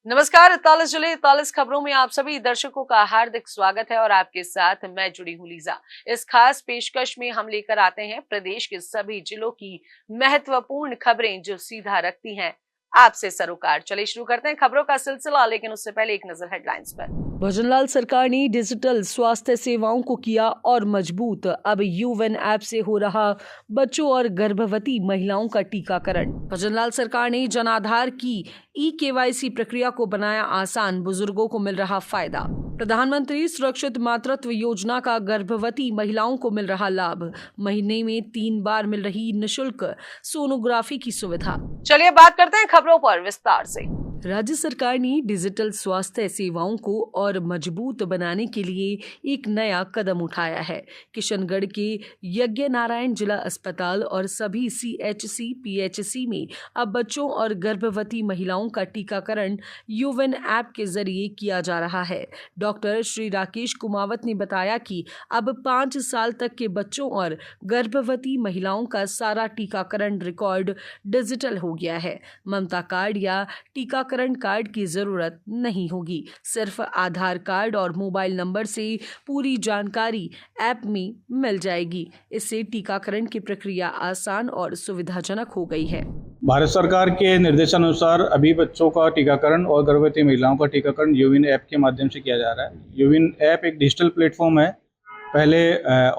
नमस्कार। 41 जुलाई 41 खबरों में आप सभी दर्शकों का हार्दिक स्वागत है और आपके साथ मैं जुड़ी हूं लीजा। इस खास पेशकश में हम लेकर आते हैं प्रदेश के सभी जिलों की महत्वपूर्ण खबरें जो सीधा रखती हैं आपसे सरोकार। चलिए शुरू करते हैं खबरों का सिलसिला, लेकिन उससे पहले एक नजर हेडलाइंस पर। भजनलाल सरकार ने डिजिटल स्वास्थ्य सेवाओं को किया और मजबूत। अब यूविन ऐप से हो रहा बच्चों और गर्भवती महिलाओं का टीकाकरण। भजनलाल सरकार ने जन आधार की KYC प्रक्रिया को बनाया आसान, बुजुर्गों को मिल रहा फायदा। प्रधानमंत्री सुरक्षित मातृत्व योजना का गर्भवती महिलाओं को मिल रहा लाभ। महीने में 3 बार मिल रही निशुल्क सोनोग्राफी की सुविधा। चलिए बात करते हैं खबरों पर विस्तार से। राज्य सरकार ने डिजिटल स्वास्थ्य सेवाओं को और मजबूत बनाने के लिए एक नया कदम उठाया है। किशनगढ़ के यज्ञ नारायण जिला अस्पताल और सभी CHC PHC में अब बच्चों और गर्भवती महिलाओं का टीकाकरण यूविन ऐप के जरिए किया जा रहा है। डॉक्टर श्री राकेश कुमावत ने बताया कि अब 5 साल तक के बच्चों और गर्भवती महिलाओं का सारा टीकाकरण रिकॉर्ड डिजिटल हो गया है। ममता कार्ड या टीकाकरण कार्ड की जरूरत नहीं होगी। सिर्फ आधार कार्ड और मोबाइल नंबर से पूरी जानकारी ऐप में मिल जाएगी। इससे टीकाकरण की प्रक्रिया आसान और सुविधाजनक हो गई है। भारत सरकार के निर्देशानुसार अभी बच्चों का टीकाकरण और गर्भवती महिलाओं का टीकाकरण यूविन ऐप के माध्यम से किया जा रहा है। यूविन ऐप एक डिजिटल प्लेटफॉर्म है। पहले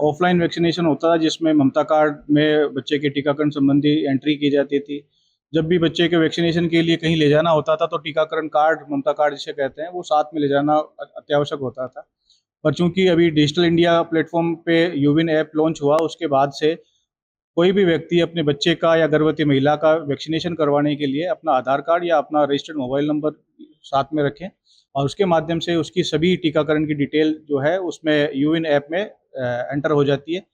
ऑफलाइन वैक्सीनेशन होता था जिसमें ममता कार्ड में बच्चे के टीकाकरण संबंधी एंट्री की जाती थी। जब भी बच्चे के वैक्सीनेशन के लिए कहीं ले जाना होता था तो टीकाकरण कार्ड, ममता कार्ड जिसे कहते हैं, वो साथ में ले जाना अत्यावश्यक होता था। पर चूंकि अभी डिजिटल इंडिया प्लेटफॉर्म पे यूविन ऐप लॉन्च हुआ, उसके बाद से कोई भी व्यक्ति अपने बच्चे का या गर्भवती महिला का वैक्सीनेशन करवाने के लिए अपना आधार कार्ड या अपना रजिस्टर्ड मोबाइल नंबर साथ में रखें और उसके माध्यम से उसकी सभी टीकाकरण की डिटेल जो है उसमें यूविन ऐप में एंटर हो जाती है।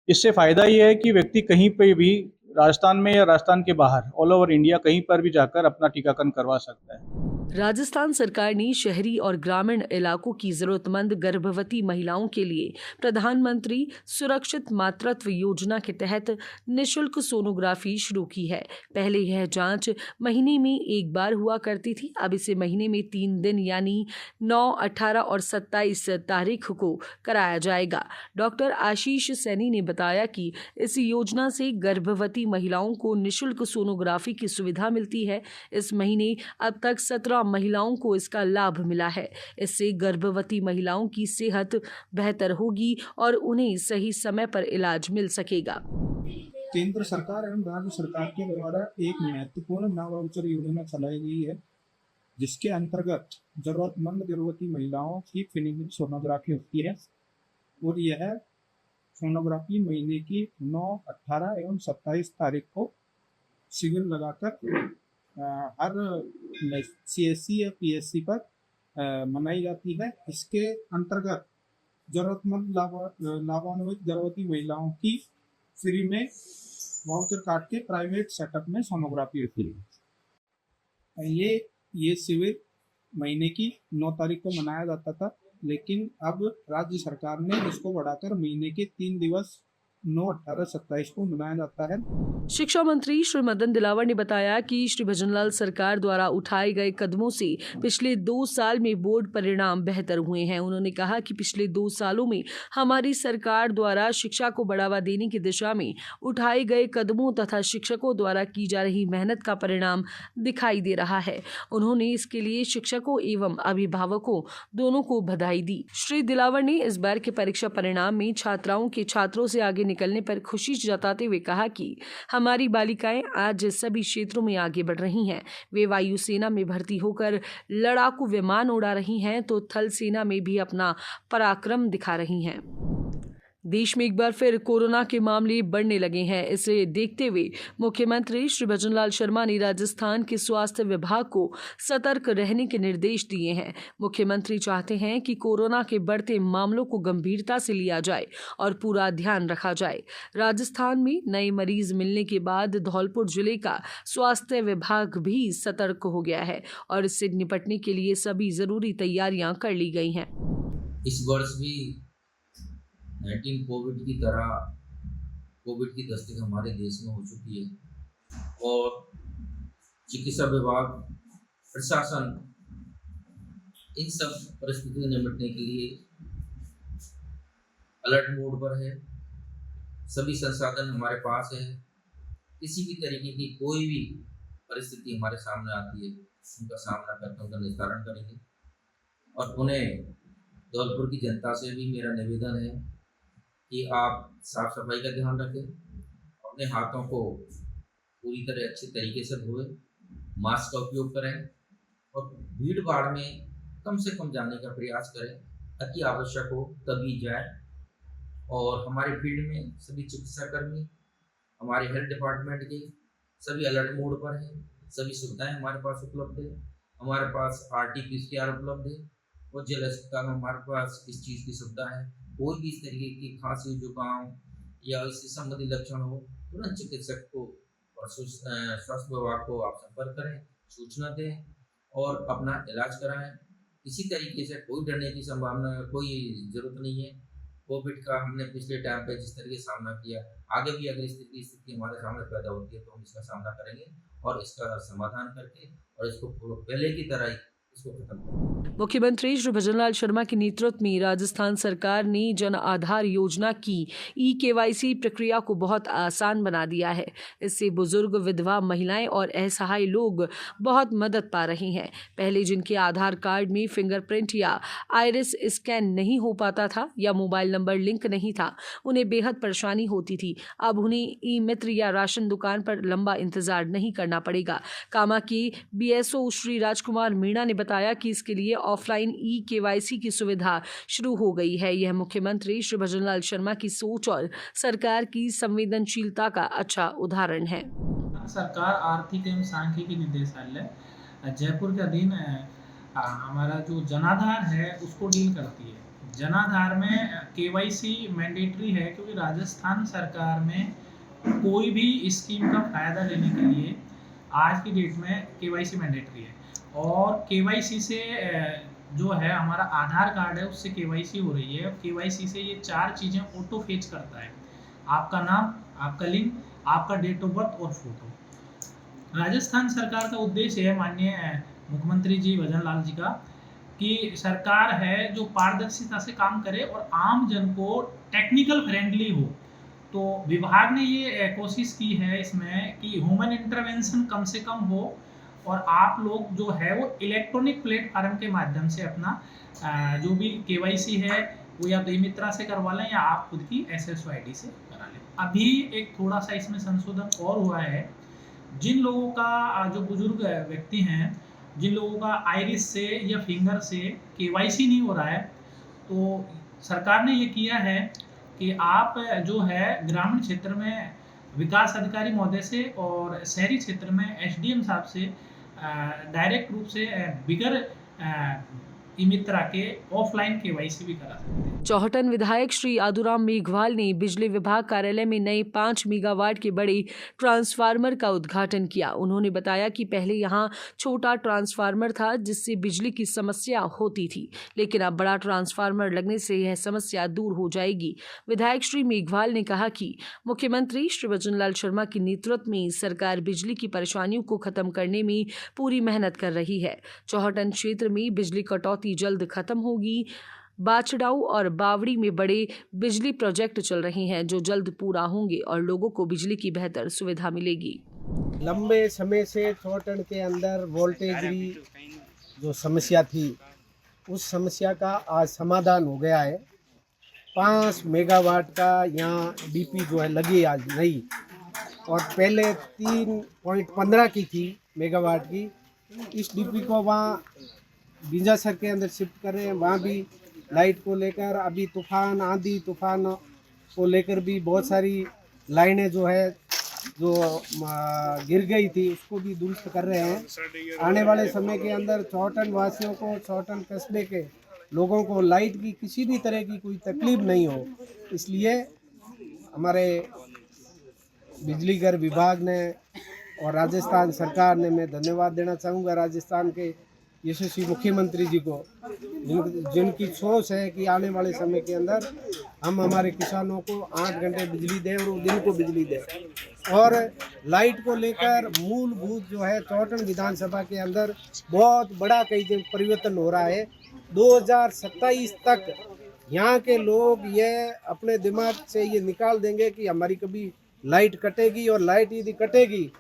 इससे फ़ायदा ये है कि व्यक्ति कहीं पे भी राजस्थान में या राजस्थान के बाहर ऑल ओवर इंडिया कहीं पर भी जाकर अपना टीकाकरण करवा सकता है। राजस्थान सरकार ने शहरी और ग्रामीण इलाकों की जरूरतमंद गर्भवती महिलाओं के लिए प्रधानमंत्री सुरक्षित मातृत्व योजना के तहत निशुल्क सोनोग्राफी शुरू की है। पहले यह जांच महीने में 1 बार हुआ करती थी। अब इसे महीने में 3 दिन यानी 9, 18 और 27 तारीख को कराया जाएगा। डॉक्टर आशीष सैनी ने बताया कि इस योजना से गर्भवती महिलाओं को निशुल्क सोनोग्राफी की सुविधा मिलती है। इस महीने अब तक 17 महिलाओं को इसका लाभ मिला है। इससे गर्भवती महिलाओं की सेहत बेहतर होगी और उन्हें सही समय पर इलाज मिल सकेगा। केंद्र सरकार एवं राज्य सरकार के द्वारा एक महत्वपूर्ण नवाचार योजना चलाई गई है, जिसके अंतर्गत जरूरतमंद गर्भवती महिलाओं की फ्री सोनोग्राफी होती है और यह सोनोग्राफी महीने की 9, 18 एवं 27 तारीख को शिविर लगाकर हर CSC या PSC पर मनाई जाती है। इसके अंतर्गत जरूरतमंद लाभान्वित गर्भवती महिलाओं की फ्री में वाउचर काट के प्राइवेट सेटअप में सोनोग्राफी होती है। पहले ये शिविर महीने की 9 तारीख को मनाया जाता था, लेकिन अब राज्य सरकार ने इसको बढ़ाकर महीने के 3 दिवस 9, 18, 27 को मनाया जाता है। शिक्षा मंत्री श्री मदन दिलावर ने बताया कि श्री भजनलाल सरकार द्वारा उठाए गए कदमों से पिछले 2 साल में बोर्ड परिणाम बेहतर हुए हैं। उन्होंने कहा कि पिछले 2 सालों में हमारी सरकार द्वारा शिक्षा को बढ़ावा देने की दिशा में उठाए गए कदमों तथा शिक्षकों द्वारा की जा रही मेहनत का परिणाम दिखाई दे रहा है। उन्होंने इसके लिए शिक्षकों एवं अभिभावकों दोनों को बधाई दी। श्री दिलावर ने इस बार के परीक्षा परिणाम में छात्राओं के छात्रों से आगे निकलने पर खुशी जताते हुए कहा कि हमारी बालिकाएं आज सभी क्षेत्रों में आगे बढ़ रही हैं। वे वायुसेना में भर्ती होकर लड़ाकू विमान उड़ा रही हैं तो थल सेना में भी अपना पराक्रम दिखा रही हैं। देश में एक बार फिर कोरोना के मामले बढ़ने लगे हैं। इसे देखते हुए मुख्यमंत्री श्री भजनलाल शर्मा ने राजस्थान के स्वास्थ्य विभाग को सतर्क रहने के निर्देश दिए हैं। मुख्यमंत्री चाहते हैं कि कोरोना के बढ़ते मामलों को गंभीरता से लिया जाए और पूरा ध्यान रखा जाए। राजस्थान में नए मरीज मिलने के बाद धौलपुर जिले का स्वास्थ्य विभाग भी सतर्क हो गया है और इससे निपटने के लिए सभी जरूरी तैयारियां कर ली गई हैं। इस वर्ष भी 19 कोविड की तरह कोविड की दस्तक हमारे देश में हो चुकी है और चिकित्सा विभाग, प्रशासन इन सब परिस्थितियों से निपटने के लिए अलर्ट मोड पर है। सभी संसाधन हमारे पास है। किसी भी तरीके की कोई भी परिस्थिति हमारे सामने आती है, उनका सामना करके उनका निस्तारण करेंगे। और पुनः धौलपुर की जनता से भी मेरा निवेदन है कि आप साफ सफाई का ध्यान रखें, अपने हाथों को पूरी तरह अच्छे तरीके से धोएं, मास्क का उपयोग करें और भीड़ भाड़ में कम से कम जाने का प्रयास करें। अति आवश्यक हो तभी जाए। और हमारे फील्ड में सभी चिकित्सा कर्मी, हमारे हेल्थ डिपार्टमेंट के सभी अलर्ट मोड पर हैं। सभी सुविधाएं हमारे पास उपलब्ध है। हमारे पास RT-PCR उपलब्ध है और जिला अस्पताल में हमारे पास इस चीज़ की सुविधा है। कोई भी इस तरीके की खांसी, जुकाम या इससे संबंधित लक्षण हो, तुरंत चिकित्सक को और स्वास्थ्य विभाग को आप संपर्क करें, सूचना दें और अपना इलाज कराएं। किसी तरीके से कोई डरने की संभावना, कोई ज़रूरत नहीं है। कोविड का हमने पिछले टाइम पे जिस तरह से सामना किया, आगे भी अगर स्थिति हमारे सामने पैदा होती है तो हम इसका सामना करेंगे और इसका समाधान करके और इसको पहले की तरह ही इसको खत्म करेंगे। मुख्यमंत्री श्री भजनलाल शर्मा के नेतृत्व में राजस्थान सरकार ने जन आधार योजना की KYC प्रक्रिया को बहुत आसान बना दिया है। इससे बुजुर्ग, विधवा महिलाएं और असहाय लोग बहुत मदद पा रहे हैं। पहले जिनके आधार कार्ड में फिंगरप्रिंट या आइरिस स्कैन नहीं हो पाता था या मोबाइल नंबर लिंक नहीं था, उन्हें बेहद परेशानी होती थी। अब उन्हें ई-मित्र या राशन दुकान पर लंबा इंतजार नहीं करना पड़ेगा। कामा के BSO श्री राजकुमार मीणा ने बताया कि इसके लिए ऑफलाइन KYC की सुविधा शुरू हो गई है। यह मुख्यमंत्री श्री भजनलाल शर्मा की सोच और सरकार की संवेदनशीलता का अच्छा उदाहरण है। सरकार आर्थिक एवं सांख्यिकी निदेशालय जयपुर के अधीन हमारा जो जनाधार है उसको डील करती है। जनाधार में KYC मैंडेटरी है क्योंकि राजस्थान सरकार में कोई भी स्कीम का फायदा लेने के लिए आज की डेट में KYC मैंडेटरी है। और KYC से जो है हमारा आधार कार्ड है उससे KYC हो रही है। KYC से ये 4 चीज़ें ऑटो फेच करता है, आपका नाम, आपका लिंक, आपका डेट ऑफ बर्थ और फोटो। राजस्थान सरकार का उद्देश्य है, माननीय मुख्यमंत्री जी भजनलाल जी का, कि सरकार है जो पारदर्शिता से काम करे और आम जन को टेक्निकल फ्रेंडली हो। तो विभाग ने ये कोशिश की है इसमें कि ह्यूमन इंटरवेंशन कम से कम हो और आप लोग जो है वो इलेक्ट्रॉनिक प्लेटफार्म के माध्यम से अपना जो भी KYC है वो या तो ई-मित्रा से करवा लें या आप खुद की SSO ID से करा लें। अभी एक थोड़ा सा इसमें संशोधन और हुआ है। जिन लोगों का जो बुजुर्ग व्यक्ति हैं, जिन लोगों का आइरिस से या फिंगर से KYC नहीं हो रहा है, तो सरकार ने ये किया है कि आप जो है ग्रामीण क्षेत्र में विकास अधिकारी महोदय से और शहरी क्षेत्र में SDM साहब से डायरेक्ट रूप से बिगर ई-मित्रा के ऑफलाइन KYC भी करा सकते हैं। चौहटन विधायक श्री आदुराम मेघवाल ने बिजली विभाग कार्यालय में नए 5 मेगावाट के बड़े ट्रांसफार्मर का उद्घाटन किया। उन्होंने बताया कि पहले यहां छोटा ट्रांसफार्मर था जिससे बिजली की समस्या होती थी, लेकिन अब बड़ा ट्रांसफार्मर लगने से यह समस्या दूर हो जाएगी। विधायक श्री मेघवाल ने कहा कि मुख्यमंत्री श्री भजनलाल शर्मा के नेतृत्व में सरकार बिजली की परेशानियों को खत्म करने में पूरी मेहनत कर रही है। चौहटन क्षेत्र में बिजली कटौती जल्द खत्म होगी। बाछड़ाऊ और बावड़ी में बड़े बिजली प्रोजेक्ट चल रहे हैं जो जल्द पूरा होंगे और लोगों को बिजली की बेहतर सुविधा मिलेगी। लंबे समय से चौहटन के अंदर वोल्टेज की जो समस्या थी उस समस्या का आज समाधान हो गया है। 5 मेगावाट का यहाँ DP जो है लगी आज नई, और पहले 3.15 की थी मेगावाट की। इस DP को वहाँ बिंजासर के अंदर शिफ्ट कर रहे हैं। वहाँ भी लाइट को लेकर अभी तूफान, आंधी तूफान को लेकर भी बहुत सारी लाइनें जो है जो गिर गई थी उसको भी दुरुस्त कर रहे हैं। आने वाले समय के अंदर चौहटन वासियों को, चौहटन कस्बे के लोगों को लाइट की किसी भी तरह की कोई तकलीफ नहीं हो, इसलिए हमारे बिजली घर विभाग ने और राजस्थान सरकार ने, मैं धन्यवाद देना चाहूँगा राजस्थान के यशस्वी मुख्यमंत्री जी को, जिनकी सोच है कि आने वाले समय के अंदर हम हमारे किसानों को 8 घंटे बिजली दें और दिन को बिजली दें। और लाइट को लेकर मूलभूत जो है चौटन विधानसभा के अंदर बहुत बड़ा कई परिवर्तन हो रहा है। 2027 तक यहाँ के लोग ये अपने दिमाग से ये निकाल देंगे कि हमारी कभी लाइट कटेगी, और लाइट यदि कटेगी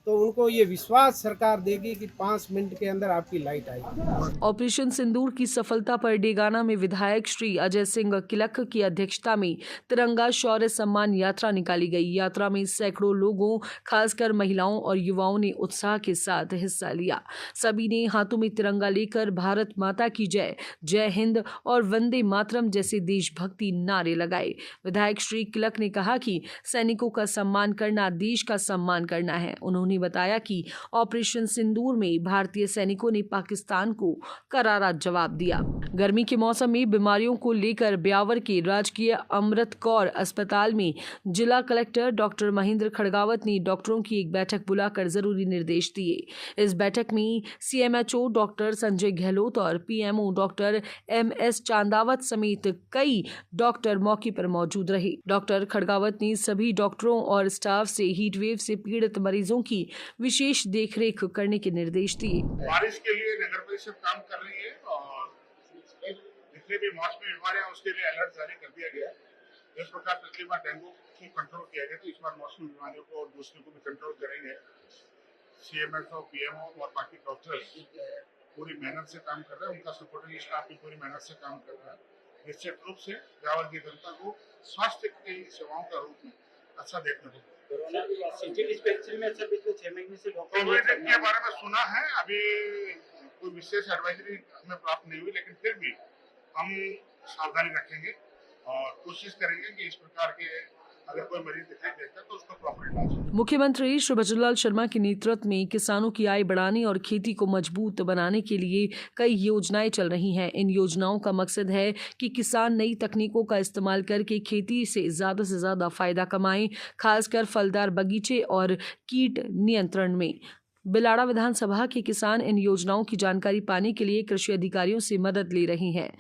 तो उनको ये विश्वास सरकार देगी कि 5 मिनट के अंदर आपकी लाइट आएगी। ऑपरेशन सिंदूर की सफलता पर डेगाना में विधायक श्री अजय सिंह किलक की अध्यक्षता में तिरंगा शौर्य सम्मान यात्रा निकाली गई। यात्रा में सैकड़ों लोगों, खासकर महिलाओं और युवाओं ने उत्साह के साथ हिस्सा लिया। सभी ने हाथों में तिरंगा लेकर भारत माता की जय, जय हिंद और वंदे मातरम जैसे देशभक्ति नारे लगाए। विधायक श्री किलक ने कहा कि सैनिकों का सम्मान करना देश का सम्मान करना है। उन्होंने बताया कि ऑपरेशन सिंदूर में भारतीय सैनिकों ने पाकिस्तान को करारा जवाब दिया। गर्मी के मौसम में बीमारियों को लेकर ब्यावर के राजकीय अमृत कौर अस्पताल में जिला कलेक्टर डॉक्टर महेंद्र खड़गावत ने डॉक्टरों की एक बैठक बुलाकर जरूरी निर्देश दिए। इस बैठक में CMHO डॉक्टर संजय गहलोत और PMO डॉक्टर MS चांदावत समेत कई डॉक्टर मौके पर मौजूद रहे। डॉक्टर खड़गावत ने सभी डॉक्टरों और स्टाफ से हीटवेव से पीड़ित मरीजों की विशेष देखरेख करने के निर्देश दिए। बारिश के लिए नगर परिषद काम कर रही है और जितने भी मौसमी बीमारियां उसके लिए अलर्ट जारी कर दिया गया है। इस प्रकार पिछली बार डेंगू को कंट्रोल किया गया, तो इस बार मौसमी बीमारियों को और दूसरों को भी कंट्रोल करेंगे। CMHO, PMO और बाकी डॉक्टर्स पूरी मेहनत से काम कर रहे हैं, उनका सपोर्टिंग स्टाफ भी पूरी मेहनत से काम कर रहा है। निश्चित रूप से ब्यावर की जनता को स्वास्थ्य की सेवाओं का रूप में अच्छा देखने को कोविड के बारे में सुना है, अभी कोई विशेष एडवाइजरी हमें प्राप्त नहीं हुई, लेकिन फिर भी हम सावधानी रखेंगे और कोशिश करेंगे कि इस प्रकार के अगर कोई मरीज दिखाई देता है तो उसको प्रॉपर इलाज। मुख्यमंत्री श्री भजनलाल शर्मा के नेतृत्व में किसानों की आय बढ़ाने और खेती को मजबूत बनाने के लिए कई योजनाएं चल रही हैं। इन योजनाओं का मकसद है कि किसान नई तकनीकों का इस्तेमाल करके खेती से ज्यादा फायदा कमाएं, खासकर फलदार बगीचे और कीट नियंत्रण में। बिलाड़ा विधानसभा के किसान इन योजनाओं की जानकारी पाने के लिए कृषि अधिकारियों से मदद ले रहे हैं।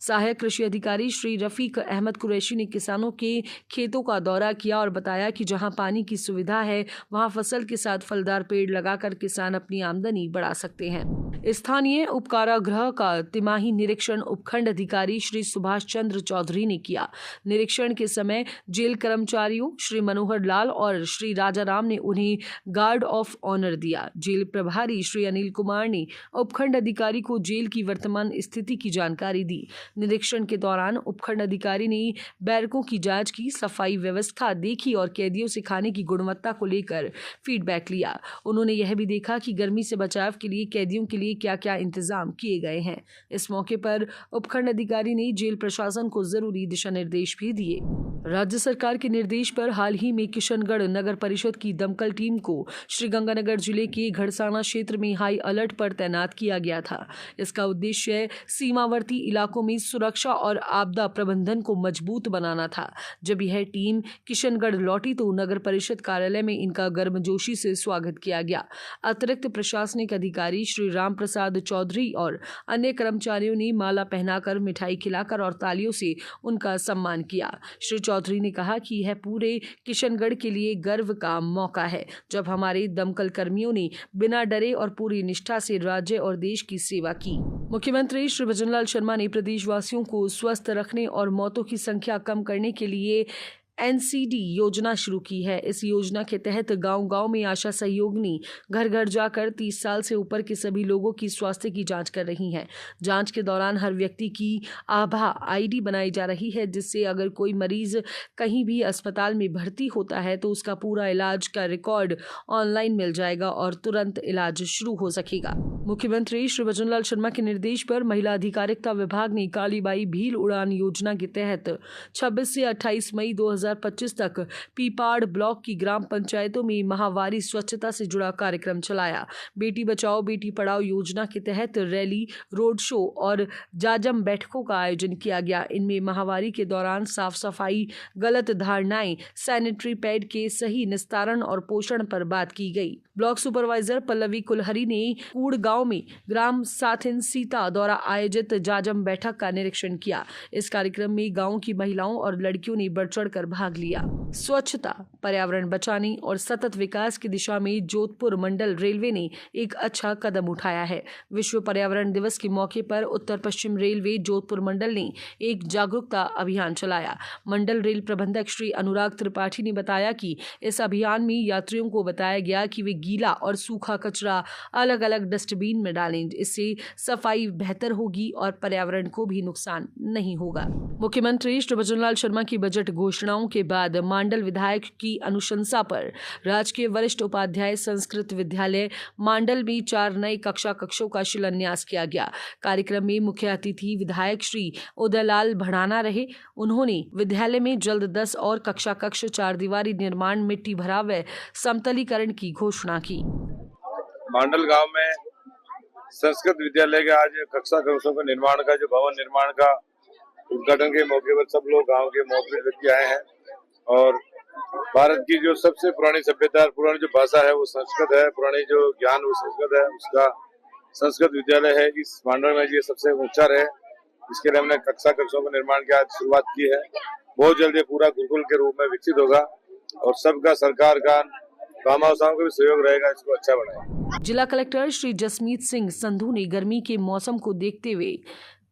सहायक कृषि अधिकारी श्री रफीक अहमद कुरैशी ने किसानों के खेतों का दौरा किया और बताया कि जहां पानी की सुविधा है वहां फसल के साथ फलदार पेड़ लगाकर किसान अपनी आमदनी बढ़ा सकते हैं। स्थानीय उपकारागृह का तिमाही निरीक्षण उपखंड अधिकारी श्री सुभाष चंद्र चौधरी ने किया। निरीक्षण के समय जेल कर्मचारियों श्री मनोहर लाल और श्री राजाराम ने उन्हें गार्ड ऑफ ऑनर दिया। जेल प्रभारी श्री अनिल कुमार ने उपखंड अधिकारी को जेल की वर्तमान स्थिति की जानकारी दी। निरीक्षण के दौरान उपखंड अधिकारी ने बैरकों की जांच की, सफाई व्यवस्था देखी और कैदियों से खाने की गुणवत्ता को लेकर फीडबैक लिया। उन्होंने यह भी देखा कि गर्मी से बचाव के लिए कैदियों के लिए क्या क्या इंतजाम किए गए हैं। इस मौके पर उपखंड अधिकारी ने जेल प्रशासन को जरूरी दिशा निर्देश भी दिए। राज्य सरकार के निर्देश पर हाल ही में किशनगढ़ नगर परिषद की दमकल टीम को श्रीगंगानगर जिले के घड़साना क्षेत्र में हाई अलर्ट पर तैनात किया गया था। इसका उद्देश्य सीमावर्ती इलाकों में सुरक्षा और आपदा प्रबंधन को मजबूत बनाना था। जब यह टीम किशनगढ़ लौटी तो नगर परिषद कार्यालय में इनका गर्मजोशी से स्वागत किया गया। अतिरिक्त प्रशासनिक अधिकारी श्री राम प्रसाद चौधरी और अन्य कर्मचारियों ने माला पहनाकर, मिठाई खिलाकर और तालियों से उनका सम्मान किया। श्री चौधरी ने कहा कि यह पूरे किशनगढ़ के लिए गर्व का मौका है, जब हमारे दमकल कर्मियों ने बिना डरे और पूरी निष्ठा से राज्य और देश की सेवा की। मुख्यमंत्री श्री भजनलाल शर्मा ने प्रदेशवासियों को स्वस्थ रखने और मौतों की संख्या कम करने के लिए NCD योजना शुरू की है। इस योजना के तहत गांव-गांव में आशा सहयोगिनी घर घर जाकर 30 साल से ऊपर के सभी लोगों की स्वास्थ्य की जांच कर रही हैं। जांच के दौरान हर व्यक्ति की आभा ID बनाई जा रही है, जिससे अगर कोई मरीज कहीं भी अस्पताल में भर्ती होता है तो उसका पूरा इलाज का रिकॉर्ड ऑनलाइन मिल जाएगा और तुरंत इलाज शुरू हो सकेगा। मुख्यमंत्री श्री भजनलाल शर्मा के निर्देश पर महिला अधिकारिता विभाग ने कालीबाई भील उड़ान योजना के तहत 26 से 28 मई 2025 तक पीपाड़ ब्लॉक की ग्राम पंचायतों में माहवारी स्वच्छता से जुड़ा कार्यक्रम चलाया। बेटी बचाओ बेटी पढ़ाओ योजना के तहत रैली, रोड शो और जाजम बैठकों का आयोजन किया गया। इनमें माहवारी के दौरान साफ सफाई, गलत धारणाएं, सैनिटरी पैड के सही निस्तारण और पोषण पर बात की गई। ब्लॉक सुपरवाइजर पल्लवी कुलहरी ने कूड़ गांव में ग्राम साथिन सीता द्वारा आयोजित जाजम बैठक का निरीक्षण किया। इस कार्यक्रम में गांव की महिलाओं और लड़कियों ने बढ़ चढ़कर भाग लिया। स्वच्छता, पर्यावरण बचाने और सतत विकास की दिशा में जोधपुर मंडल रेलवे ने एक अच्छा कदम उठाया है। विश्व पर्यावरण दिवस के मौके पर उत्तर पश्चिम रेलवे जोधपुर मंडल ने एक जागरूकता अभियान चलाया। मंडल रेल प्रबंधक श्री अनुराग त्रिपाठी ने बताया कि इस अभियान में यात्रियों को बताया गया कि वे गीला और सूखा कचरा अलग अलग डस्टबिन में डालें। इससे सफाई बेहतर होगी और पर्यावरण को भी नुकसान नहीं होगा। मुख्यमंत्री श्री भजनलाल शर्मा की बजट घोषणाओं के बाद मांडल विधायक की अनुशंसा पर राजकीय वरिष्ठ उपाध्याय संस्कृत विद्यालय मांडल में 4 नए कक्षों का शिलान्यास किया गया। कार्यक्रम में मुख्य अतिथि विधायक श्री उदयलाल भड़ाना रहे। उन्होंने विद्यालय में जल्द 10 और कक्ष 4 दीवारी निर्माण, मिट्टी भराव व समतलीकरण की घोषणा की। मांडल गांव में संस्कृत विद्यालय के आज कक्षों के निर्माण का, जो भवन निर्माण का उद्घाटन के मौके पर सब लोग गांव के मौजूद व्यक्ति आए हैं। और भारत की जो सबसे पुरानी सभ्यता, पुरानी जो भाषा है वो संस्कृत है, पुरानी जो ज्ञान वो संस्कृत है, उसका संस्कृत विद्यालय है इस मांडल में ये सबसे ऊंचा है। इसके लिए हमने कक्षों के निर्माण की आज शुरुआत की है। बहुत जल्द ये पूरा गुरुकुल के रूप में विकसित होगा और सबका, सरकार का, ग्रामवासियों का भी सहयोग रहेगा इसको अच्छा बनाए। जिला कलेक्टर श्री जसमीत सिंह संधू ने गर्मी के मौसम को देखते हुए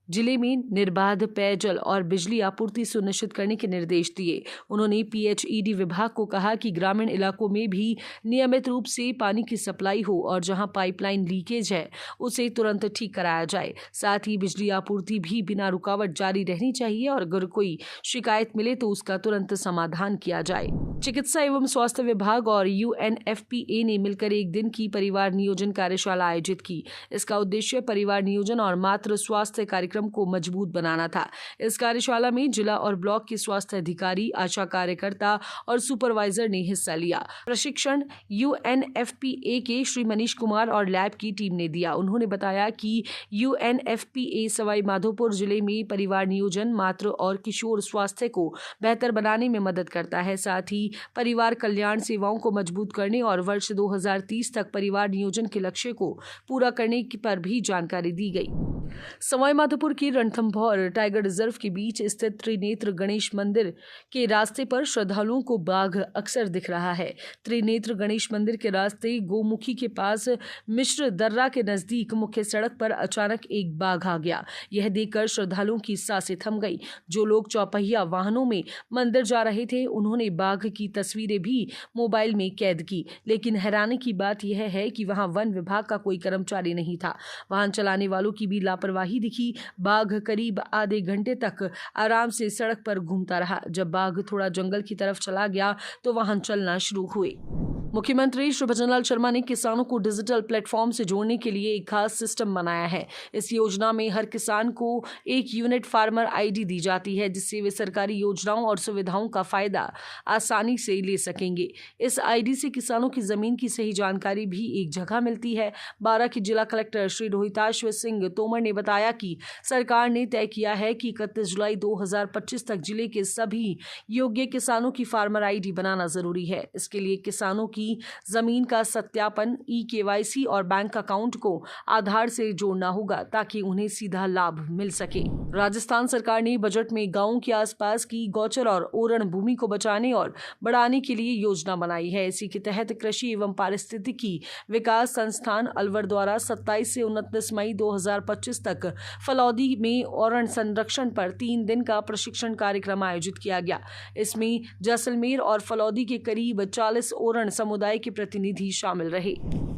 जिले में निर्बाध पेयजल और बिजली आपूर्ति सुनिश्चित करने के निर्देश दिए। उन्होंने PHED विभाग को कहा कि ग्रामीण इलाकों में भी नियमित रूप से पानी की सप्लाई हो और जहां पाइपलाइन लीकेज है उसे तुरंत ठीक कराया जाए। साथ ही बिजली आपूर्ति भी बिना रुकावट जारी रहनी चाहिए और अगर कोई शिकायत मिले तो उसका तुरंत समाधान किया जाए। चिकित्सा एवं स्वास्थ्य विभाग और UNFPA ने मिलकर एक दिन की परिवार नियोजन कार्यशाला आयोजित की। इसका उद्देश्य परिवार नियोजन और मातृ स्वास्थ्य कार्यक्रम को मजबूत बनाना था। इस कार्यशाला में जिला और ब्लॉक के स्वास्थ्य अधिकारी, आशा कार्यकर्ता और सुपरवाइजर ने हिस्सा लिया। प्रशिक्षण UNFPA के श्री मनीष कुमार और लैब की टीम ने दिया। उन्होंने बताया कि UNFPA सवाई माधोपुर जिले में परिवार नियोजन, मातृ और किशोर स्वास्थ्य को बेहतर बनाने में मदद करता है। साथ ही परिवार कल्याण सेवाओं को मजबूत करने और वर्ष 2030 तक परिवार नियोजन के लक्ष्य को पूरा करने पर भी जानकारी दी गई। सवाई माधोपुर की रणथंभौर टाइगर रिजर्व के बीच स्थित त्रिनेत्र गणेश मंदिर के रास्ते पर श्रद्धालुओं को बाघ अक्सर दिख रहा है। त्रिनेत्र गणेश मंदिर के रास्ते गोमुखी के पास मिश्र दर्रा के नजदीक मुख्य सड़क पर अचानक एक बाघ आ गया। यह देखकर श्रद्धालुओं की सांसें थम गई। जो लोग चौपहिया वाहनों में मंदिर जा रहे थे उन्होंने बाघ की तस्वीरें भी मोबाइल में कैद की। लेकिन हैरानी की बात यह है कि वहां वन विभाग का कोई कर्मचारी नहीं था। वाहन चलाने वालों की भी लापरवाही दिखी। बाघ करीब आधे घंटे तक आराम से सड़क पर घूमता रहा। जब बाघ थोड़ा जंगल की तरफ चला गया तो वाहन चलना शुरू हुए। मुख्यमंत्री श्री भजनलाल शर्मा ने किसानों को डिजिटल प्लेटफॉर्म से जोड़ने के लिए एक खास सिस्टम बनाया है। इस योजना में हर किसान को एक यूनिट फार्मर ID दी जाती है, जिससे वे सरकारी योजनाओं और सुविधाओं का फायदा आसानी से ले सकेंगे। इस ID से किसानों की जमीन की सही जानकारी भी एक जगह मिलती है। 12 के जिला कलेक्टर श्री रोहिताश्व सिंह तोमर ने बताया कि सरकार ने तय किया है कि 31 जुलाई 2025 तक जिले के सभी योग्य किसानों की फार्मर ID बनाना जरूरी है। इसके लिए किसानों की जमीन का सत्यापन, eKYC और बैंक अकाउंट को आधार से जोड़ना होगा ताकि उन्हें सीधा लाभ मिल सके। राजस्थान सरकार ने बजट में गांवों के आसपास की गौचर और ओरण भूमि को बचाने और बढ़ाने के लिए योजना बनाई है। इसी के तहत कृषि एवं पारिस्थितिकी विकास संस्थान अलवर द्वारा 27 से 29 मई 2025 तक फलौदी में ओरण संरक्षण पर 3 दिन का प्रशिक्षण कार्यक्रम आयोजित किया गया। इसमें जैसलमेर और फलौदी के करीब 40 ओरण समुदाय के प्रतिनिधि शामिल रहे।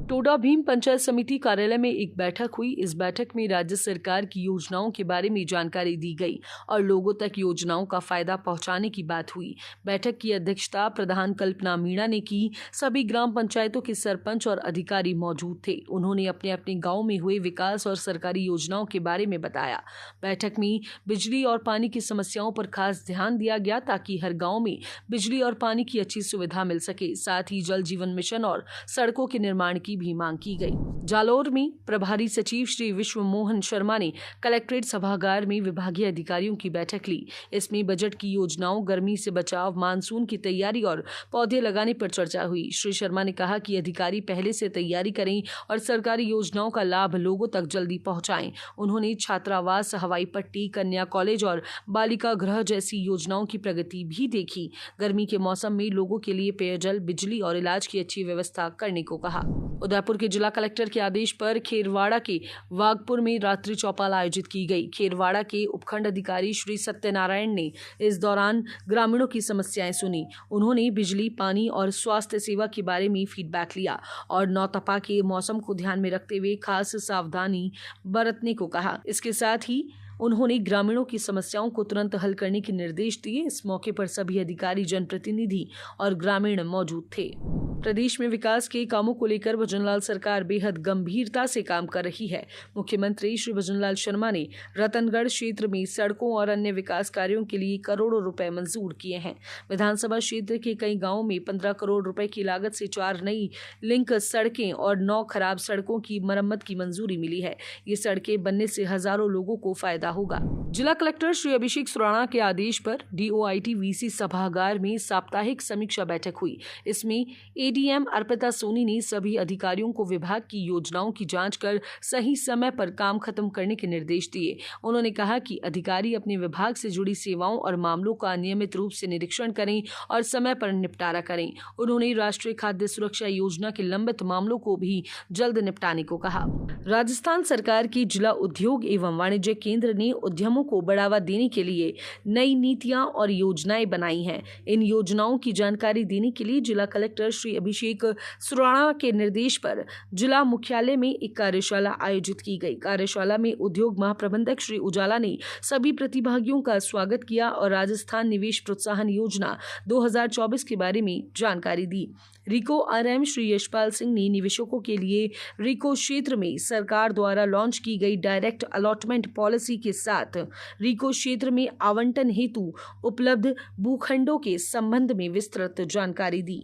टोडा भीम पंचायत समिति कार्यालय में एक बैठक हुई। इस बैठक में राज्य सरकार की योजनाओं के बारे में जानकारी दी गई और लोगों तक योजनाओं का फायदा पहुंचाने की बात हुई। बैठक की अध्यक्षता प्रधान कल्पना मीणा ने की। सभी ग्राम पंचायतों के सरपंच और अधिकारी मौजूद थे। उन्होंने अपने अपने गाँव में हुए विकास और सरकारी योजनाओं के बारे में बताया। बैठक में बिजली और पानी की समस्याओं पर खास ध्यान दिया गया ताकि हर गाँव में बिजली और पानी की अच्छी सुविधा मिल सके। साथ ही जल जीवन मिशन और सड़कों के निर्माण की भी मांग की गई। जालौर में प्रभारी सचिव श्री विश्व मोहन शर्मा ने कलेक्ट्रेट सभागार में विभागीय अधिकारियों की बैठक ली। इसमें बजट की योजनाओं, गर्मी से बचाव, मानसून की तैयारी और पौधे लगाने पर चर्चा हुई। श्री शर्मा ने कहा कि अधिकारी पहले से तैयारी करें और सरकारी योजनाओं का लाभ लोगों तक जल्दी पहुंचाएं। उन्होंने छात्रावास, हवाई पट्टी, कन्या कॉलेज और बालिका गृह जैसी योजनाओं की प्रगति भी देखी। गर्मी के मौसम में लोगों के लिए पेयजल, बिजली और इलाज की अच्छी व्यवस्था करने को कहा। उदयपुर के जिला कलेक्टर के आदेश पर खेरवाड़ा के वागपुर में रात्रि चौपाल आयोजित की गई। खेरवाड़ा के उपखंड अधिकारी श्री सत्यनारायण ने इस दौरान ग्रामीणों की समस्याएं सुनी। उन्होंने बिजली, पानी और स्वास्थ्य सेवा के बारे में फीडबैक लिया और नौतपा के मौसम को ध्यान में रखते हुए खास सावधानी बरतने को कहा। इसके साथ ही उन्होंने ग्रामीणों की समस्याओं को तुरंत हल करने के निर्देश दिए। इस मौके पर सभी अधिकारी, जनप्रतिनिधि और ग्रामीण मौजूद थे। प्रदेश में विकास के कामों को लेकर भजनलाल सरकार बेहद गंभीरता से काम कर रही है। मुख्यमंत्री श्री भजनलाल शर्मा ने रतनगढ़ क्षेत्र में सड़कों और अन्य विकास कार्यों के लिए करोड़ों रुपए मंजूर किए हैं। विधानसभा क्षेत्र के कई गांवों में 15 करोड़ रुपए की लागत से 4 नई लिंक सड़कें और 9 खराब सड़कों की मरम्मत की मंजूरी मिली है। ये सड़कें बनने से हजारों लोगों को फायदा होगा। जिला कलेक्टर श्री अभिषेक सुराणा के आदेश पर DOIT VC सभागार में साप्ताहिक समीक्षा बैठक हुई। इसमें ADM अर्पिता सोनी ने सभी अधिकारियों को विभाग की योजनाओं की जांच कर सही समय पर काम खत्म करने के निर्देश दिए। उन्होंने कहा कि अधिकारी अपने विभाग से जुड़ी सेवाओं और मामलों का नियमित रूप से निरीक्षण करें और समय पर निपटारा करें। उन्होंने राष्ट्रीय खाद्य सुरक्षा योजना के लंबित मामलों को भी जल्द निपटाने को कहा। राजस्थान सरकार की जिला उद्योग एवं वाणिज्य केंद्र ने उद्यमों को बढ़ावा देने के लिए नई नीतियां और योजनाएं बनाई हैं। इन योजनाओं की जानकारी देने के लिए जिला कलेक्टर श्री अभिषेक सुराणा के निर्देश पर जिला मुख्यालय में एक कार्यशाला आयोजित की गई। कार्यशाला में उद्योग महाप्रबंधक श्री उजाला ने सभी प्रतिभागियों का स्वागत किया और राजस्थान निवेश प्रोत्साहन योजना 2024 के बारे में जानकारी दी। रिको RM श्री यशपाल सिंह ने निवेशकों के लिए रिको क्षेत्र में सरकार द्वारा लॉन्च की गई डायरेक्ट अलॉटमेंट पॉलिसी के साथ रिको क्षेत्र में आवंटन हेतु उपलब्ध भूखंडों के संबंध में विस्तृत जानकारी दी।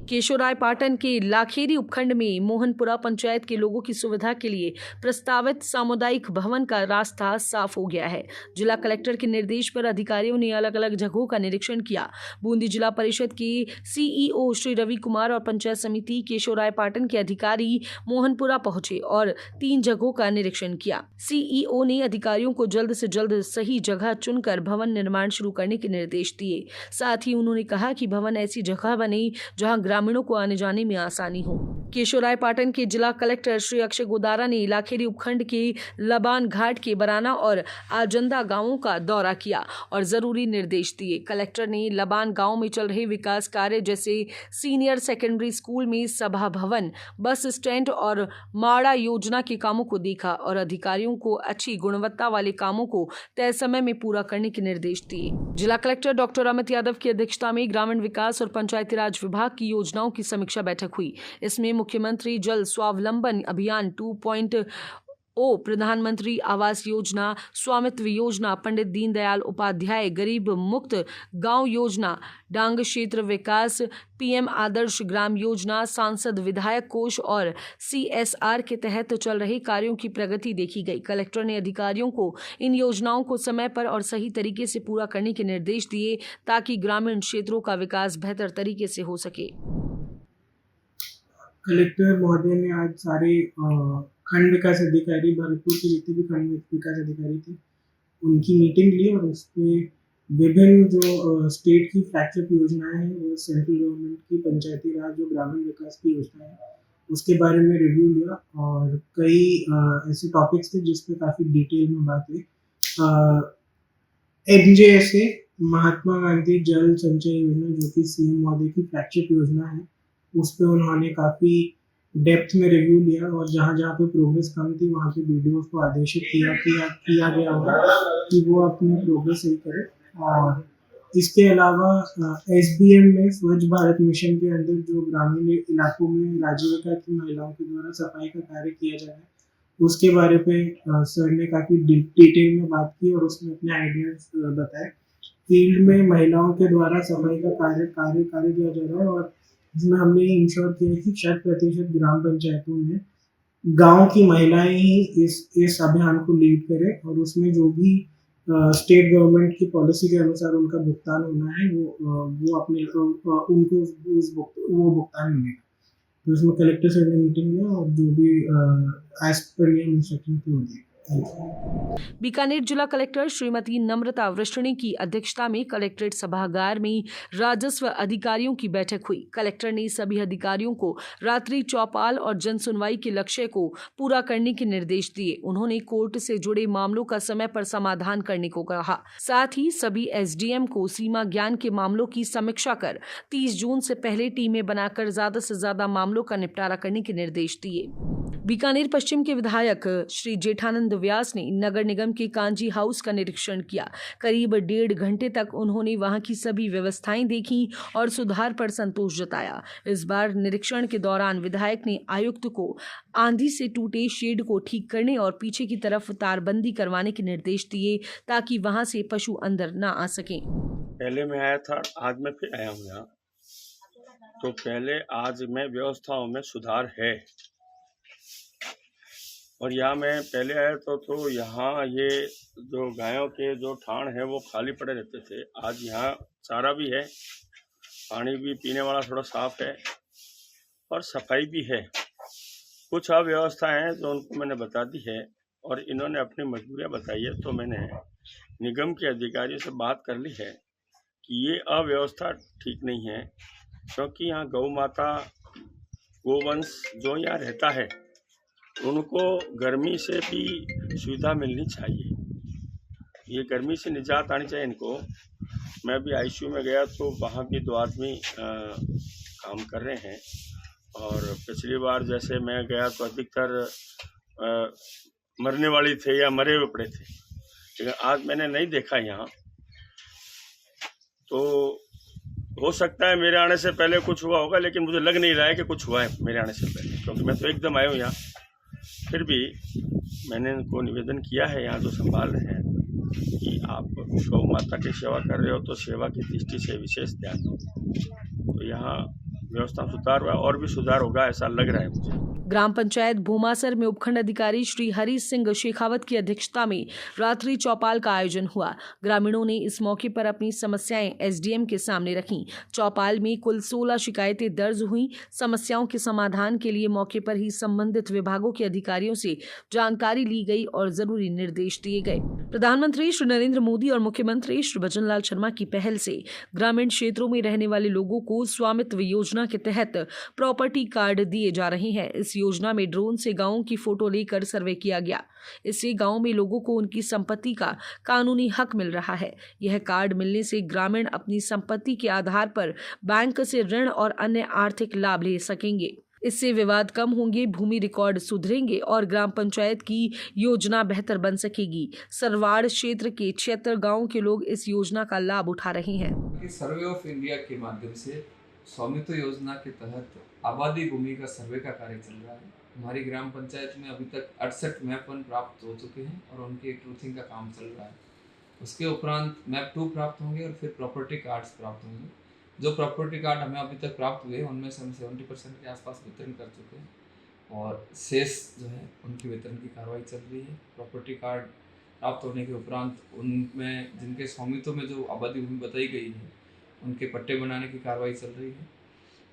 केशोरायपाटन के लाखेरी उपखंड में मोहनपुरा पंचायत के लोगों की सुविधा के लिए प्रस्तावित सामुदायिक भवन का रास्ता साफ हो गया है। जिला कलेक्टर के निर्देश पर अधिकारियों ने अलग अलग जगहों का निरीक्षण किया। बूंदी जिला परिषद के CEO श्री रवि कुमार और पंचायत समिति केशोरायपाटन के अधिकारी मोहनपुरा पहुंचे और 3 जगहों का निरीक्षण किया। CEO ने अधिकारियों को जल्द से जल्द सही जगह चुनकर भवन निर्माण शुरू करने के निर्देश दिए। साथ ही उन्होंने कहा कि भवन ऐसी जगह बने जहां ग्रामीणों को आने जाने में आसानी हो। केशोरायपाटन के जिला कलेक्टर श्री अक्षय गोदारा ने लाखेरी उपखंड के लबान घाट के बराना और आजंदा गांवों का दौरा किया और जरूरी निर्देश दिए। कलेक्टर ने लबान गांव में चल रहे विकास कार्य जैसे सीनियर सेकेंडरी स्कूल में सभा भवन, बस स्टैंड और माड़ा योजना के कामों को देखा और अधिकारियों को अच्छी गुणवत्ता वाले कामों को तय समय में पूरा करने के निर्देश दिए। जिला कलेक्टर डॉक्टर अमित यादव की अध्यक्षता में ग्रामीण विकास और पंचायती राज विभाग की योजनाओं की समीक्षा बैठक हुई। इसमें मुख्यमंत्री जल स्वावलंबन अभियान 2.0, प्रधानमंत्री आवास योजना, स्वामित्व योजना, पंडित दीनदयाल उपाध्याय गरीब मुक्त गांव योजना, डांग क्षेत्र विकास, PM आदर्श ग्राम योजना, सांसद विधायक कोष और CSR के तहत चल रहे कार्यों की प्रगति देखी गई। कलेक्टर ने अधिकारियों को इन योजनाओं को समय पर और सही तरीके से पूरा करने के निर्देश दिए ताकि ग्रामीण क्षेत्रों का विकास बेहतर तरीके से हो सके। कलेक्टर महोदय ने आज सारे खंड विकास अधिकारी, भरतपुर के जितने भी खंड विकास अधिकारी थे, उनकी मीटिंग ली और उस पर विभिन्न जो स्टेट की फ्लैगशिप योजनाएं हैं, वो सेंट्रल गवर्नमेंट की पंचायती राज जो ग्रामीण विकास की योजना है, उसके बारे में रिव्यू लिया और कई ऐसे टॉपिक्स थे जिस पे काफ़ी डिटेल में बात हुई। MJSA महात्मा गांधी जल संचय योजना जो कि CM महोदय की फ्लैगशिप योजना है, उस पर उन्होंने काफ़ी डेप्थ में रिव्यू लिया और जहाँ जहाँ पे प्रोग्रेस कम थी वहाँ पे BDOs को आदेशित किया गया होगा कि वो अपनी प्रोग्रेस सही करें। और इसके अलावा SBM में स्वच्छ भारत मिशन के अंदर जो ग्रामीण इलाकों में आजीविका की महिलाओं के द्वारा सफाई का कार्य किया जा रहा है, उसके बारे पे सर ने काफ़ी डिटेल में बात की और उसमें अपने आइडियाज बताए। फील्ड में महिलाओं के द्वारा सफाई का कार्य किया जा रहा है और इसमें हमने ये इंश्योर किया कि 100% ग्राम पंचायतों में गांव की महिलाएं ही इस अभियान को लीड करें और उसमें जो भी स्टेट गवर्नमेंट की पॉलिसी के अनुसार उनका भुगतान होना है वो अपने उनको वो भुगतान मिलेगा। तो इसमें कलेक्टर से मीटिंग है और जो भी एज पर नियम इंस्ट्रक्शन थे वो दिए। बीकानेर जिला कलेक्टर श्रीमती नम्रता वृष्णि की अध्यक्षता में कलेक्ट्रेट सभागार में राजस्व अधिकारियों की बैठक हुई। कलेक्टर ने सभी अधिकारियों को रात्रि चौपाल और जन सुनवाई के लक्ष्य को पूरा करने के निर्देश दिए। उन्होंने कोर्ट से जुड़े मामलों का समय पर समाधान करने को कहा। साथ ही सभी एसडीएम को सीमा ज्ञान के मामलों की समीक्षा कर 30 जून से पहले टीमें बनाकर ज्यादा से ज्यादा मामलों का निपटारा करने के निर्देश दिए। बीकानेर पश्चिम के विधायक श्री जेठानंद व्यास ने नगर निगम के कांजी हाउस का निरीक्षण किया। करीब 1.5 घंटे तक उन्होंने वहां की सभी व्यवस्थाएं देखी और सुधार पर संतोष जताया। इस बार निरीक्षण के दौरान विधायक ने आयुक्त को आंधी से टूटे शेड को ठीक करने और पीछे की तरफ तारबंदी करवाने के निर्देश दिए ताकि वहां से पशु अंदर न आ सकें। पहले मैं आया था, आज मैं फिर आया हूँ यहाँ। तो पहले आज में व्यवस्थाओं में सुधार है और यहाँ मैं पहले आया तो यहाँ ये जो गायों के जो ठाण है वो खाली पड़े रहते थे। आज यहाँ चारा भी है, पानी भी पीने वाला थोड़ा साफ है और सफाई भी है। कुछ अव्यवस्थाएं हैं जो उनको मैंने बता दी है और इन्होंने अपनी मजबूरियां बताई है। तो मैंने निगम के अधिकारियों से बात कर ली है कि ये अव्यवस्था ठीक नहीं है, क्योंकि यहाँ गौ माता गोवंश जो यहाँ रहता है उनको गर्मी से भी सुविधा मिलनी चाहिए। ये गर्मी से निजात आनी चाहिए इनको। मैं भी आईसीयू में गया तो वहाँ भी 2 आदमी काम कर रहे हैं और पिछली बार जैसे मैं गया तो अधिकतर मरने वाली थे या मरे हुए पड़े थे, लेकिन आज मैंने नहीं देखा यहाँ। तो हो सकता है मेरे आने से पहले कुछ हुआ होगा, लेकिन मुझे लग नहीं रहा है कि कुछ हुआ है मेरे आने से पहले, क्योंकि मैं तो एकदम आया हूँ यहाँ। फिर भी मैंने इनको निवेदन किया है यहाँ जो संभाल रहे हैं कि आप गौ माता की सेवा कर रहे हो तो सेवा की दृष्टि से विशेष ध्यान दो। तो यहाँ व्यवस्था सुधार हुआ और भी सुधार होगा ऐसा लग रहा है मुझे। ग्राम पंचायत भूमासर में उपखंड अधिकारी श्री हरि सिंह शेखावत की अध्यक्षता में रात्रि चौपाल का आयोजन हुआ। ग्रामीणों ने इस मौके पर अपनी समस्याएं एसडीएम के सामने रखीं। चौपाल में कुल 16 शिकायतें दर्ज हुईं। समस्याओं के समाधान के लिए मौके पर ही संबंधित विभागों के अधिकारियों से जानकारी ली गई और जरूरी निर्देश दिए गए। प्रधानमंत्री श्री नरेंद्र मोदी और मुख्यमंत्री श्री भजनलाल शर्मा की पहल से ग्रामीण क्षेत्रों में रहने वाले लोगों को स्वामित्व योजना के तहत प्रॉपर्टी कार्ड दिए जा रहे हैं। इस योजना में ड्रोन से गांवों की फोटो लेकर सर्वे किया गया। इससे गांव में लोगों को उनकी संपत्ति का कानूनी हक मिल रहा है। यह कार्ड मिलने से ग्रामीण अपनी संपत्ति के आधार पर बैंक से ऋण और अन्य आर्थिक लाभ ले सकेंगे। इससे विवाद कम होंगे, भूमि रिकॉर्ड सुधरेंगे और ग्राम पंचायत की योजना बेहतर बन सकेगी। सरवाड़ क्षेत्र के 76 गाँव के लोग इस योजना का लाभ उठा रहे हैं। सर्वे ऑफ इंडिया के माध्यम से स्वामित्व योजना के तहत आबादी भूमि का सर्वे का कार्य चल रहा है। हमारी ग्राम पंचायत में अभी तक 68 मैप 1 प्राप्त हो चुके हैं और उनके ट्रूथिंग का काम चल रहा है। उसके उपरांत मैप 2 प्राप्त होंगे और फिर प्रॉपर्टी कार्ड्स प्राप्त होंगे। जो प्रॉपर्टी कार्ड हमें अभी तक प्राप्त हुए उनमें से हम 70% के आसपास वितरण कर चुके हैं और शेष जो है उनकी वितरण की कार्रवाई चल रही है। प्रॉपर्टी कार्ड प्राप्त होने के उपरांत उनमें जिनके स्वामित्व में जो आबादी भूमि बताई गई है उनके पट्टे बनाने की कार्रवाई चल रही है।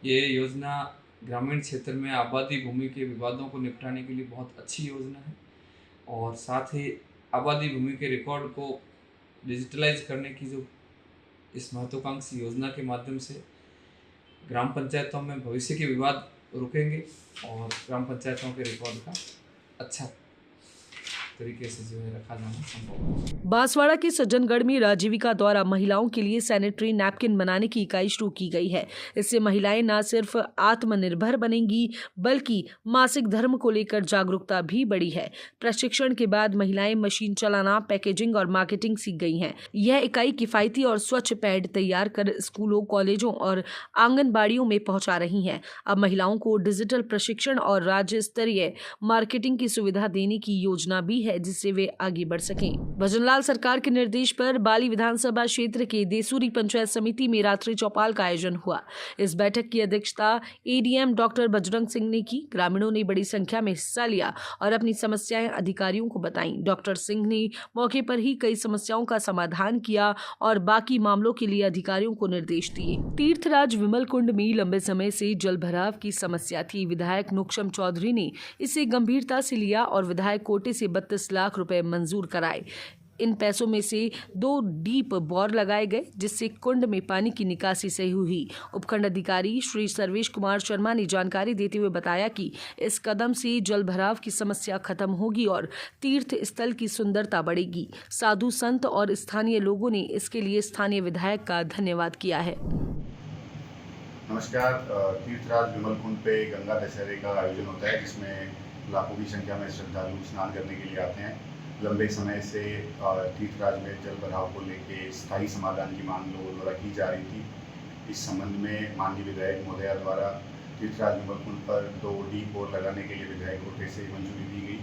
ये योजना ग्रामीण क्षेत्र में आबादी भूमि के विवादों को निपटाने के लिए बहुत अच्छी योजना है और साथ ही आबादी भूमि के रिकॉर्ड को डिजिटलाइज करने की जो इस महत्वाकांक्षी योजना के माध्यम से ग्राम पंचायतों में भविष्य के विवाद रुकेंगे और ग्राम पंचायतों के रिकॉर्ड का अच्छा तरीके से जो है रखा जाना संभव है। बांसवाड़ा के सज्जनगढ़ में राजीविका द्वारा महिलाओं के लिए सैनिटरी नैपकिन बनाने की इकाई शुरू की गई है। इससे महिलाएं न सिर्फ आत्मनिर्भर बनेंगी बल्कि मासिक धर्म को लेकर जागरूकता भी बढ़ी है। प्रशिक्षण के बाद महिलाएं मशीन चलाना, पैकेजिंग और मार्केटिंग सीख गई हैं। यह इकाई किफायती और स्वच्छ पैड तैयार कर स्कूलों, कॉलेजों और आंगनबाड़ियों में पहुंचा रही हैं। अब महिलाओं को डिजिटल प्रशिक्षण और राज्य स्तरीय मार्केटिंग की सुविधा देने की योजना भी है। है जिससे वे आगे बढ़ सकें। भजनलाल सरकार के निर्देश पर बाली विधानसभा क्षेत्र के देसूरी पंचायत समिति में रात्रि चौपाल का आयोजन हुआ। इस बैठक की अध्यक्षता एडीएम डॉक्टर बजरंग सिंह ने की। ग्रामीणों ने बड़ी संख्या में हिस्सा लिया और अपनी समस्याएं अधिकारियों को बताई। डॉक्टर सिंह ने मौके पर ही कई समस्याओं का समाधान किया और बाकी मामलों के लिए अधिकारियों को निर्देश दिए। तीर्थराज विमल कुंड में लंबे समय से जल भराव की समस्या थी। विधायक नुक्षम चौधरी ने इसे गंभीरता से लिया और विधायक कोटे से 32 लाख रुपए मंजूर कराए। इन पैसों में से 2 डीप बोर लगाए गए जिससे कुंड में पानी की निकासी सही हुई। उपखंड अधिकारी श्री सर्वेश कुमार शर्मा ने जानकारी देते हुए बताया कि इस कदम से जल भराव की समस्या खत्म होगी और तीर्थ स्थल की सुंदरता बढ़ेगी। साधु संत और स्थानीय लोगों ने इसके लिए स्थानीय विधायक का धन्यवाद किया है। नमस्कार। तीर्थराज विमल कुंड पे गंगा दशहरे का आयोजन होता है जिसमें लाखों की संख्या में श्रद्धालु स्नान करने के लिए आते हैं। लंबे समय से तीर्थराज में जल भराव को लेकर स्थायी समाधान की मांग लोगों द्वारा की जा रही थी। इस संबंध में माननीय विधायक महोदया द्वारा तीर्थराज विमल कुंड पर 2 डीप बोर लगाने के लिए विधायक कोटे से मंजूरी दी गई।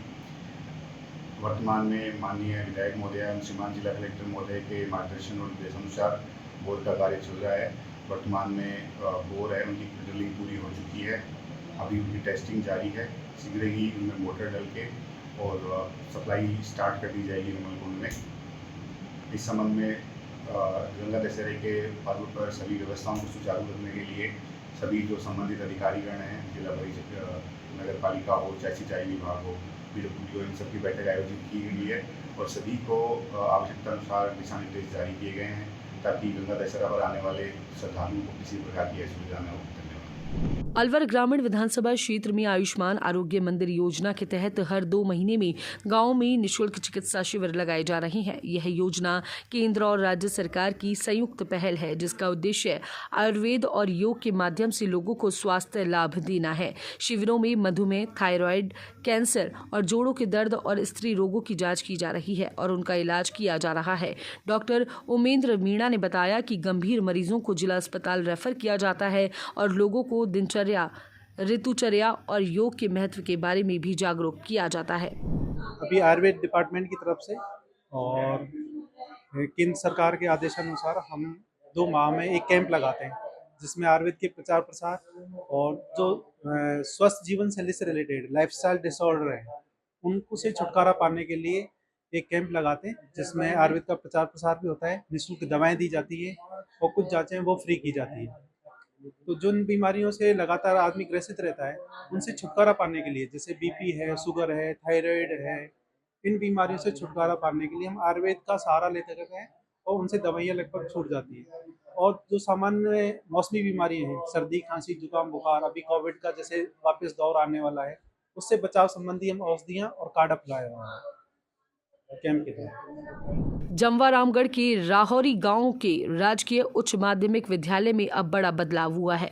वर्तमान में माननीय विधायक महोदया एवं श्रीमान जिला कलेक्टर महोदय के मार्गदर्शन और निर्देशानुसार बोर का कार्य चल रहा है। वर्तमान में बोर है उनकी ड्रिलिंग पूरी हो चुकी है। अभी उनकी टेस्टिंग जारी है। शीघ्र ही उनमें मोटर डल के और सप्लाई स्टार्ट कर दी जाएगी विमल कुंड में। इस संबंध में गंगा दशहरे के पर्व पर सभी व्यवस्थाओं को सुचारू करने के लिए सभी जो संबंधित अधिकारीगण हैं, जिला परिषद, नगर पालिका हो, चाहे सिंचाई विभाग हो, पीडब्ल्यूडी हो, इन सबकी बैठक आयोजित की गई है और सभी को आवश्यकता अनुसार दिशा निर्देश जारी किए गए हैं ताकि गंगा दशहरा पर आने वाले श्रद्धालुओं को किसी प्रकार की असुविधा न हो। अलवर ग्रामीण विधानसभा क्षेत्र में आयुष्मान आरोग्य मंदिर योजना के तहत हर 2 महीने में गांव में निःशुल्क चिकित्सा शिविर लगाए जा रहे हैं। यह योजना केंद्र और राज्य सरकार की संयुक्त पहल है जिसका उद्देश्य आयुर्वेद और योग के माध्यम से लोगों को स्वास्थ्य लाभ देना है। शिविरों में मधुमेह, थायराइड, कैंसर और जोड़ों के दर्द और स्त्री रोगों की जाँच की जा रही है और उनका इलाज किया जा रहा है। डॉक्टर उमेंद्र मीणा ने बताया कि गंभीर मरीजों को जिला अस्पताल रेफर किया जाता है और लोगों को दिनचर्या, ऋतुचर्या और योग के महत्व के बारे में भी जागरूक किया जाता है। अभी आयुर्वेद डिपार्टमेंट की तरफ से और केंद्र सरकार के आदेशानुसार हम 2 माह में एक कैंप लगाते हैं जिसमें आयुर्वेद के प्रचार प्रसार और जो स्वस्थ जीवन शैली से रिलेटेड लाइफस्टाइल डिसऑर्डर है उनको से छुटकारा पाने के लिए एक कैंप लगाते हैं जिसमें आयुर्वेद का प्रचार प्रसार भी होता है, निःशुल्क दवाएं दी जाती है और कुछ जांचें वो फ्री की जाती है। तो जिन बीमारियों से लगातार आदमी ग्रसित रहता है उनसे छुटकारा पाने के लिए, जैसे बीपी है, शुगर है, थायराइड है, इन बीमारियों से छुटकारा पाने के लिए हम आयुर्वेद का सहारा लेते रहते हैं और उनसे दवाइयाँ लगभग छूट जाती है। और जो सामान्य मौसमी बीमारी हैं, सर्दी, खांसी, जुकाम, बुखार, अभी कोविड का जैसे वापस दौर आने वाला है, उससे बचाव संबंधी हम औषधियाँ और कार्ड अप्लाई हो रहा है कैंप के तहत। जमवा रामगढ़ के राहौरी गांव के राजकीय उच्च माध्यमिक विद्यालय में अब बड़ा बदलाव हुआ है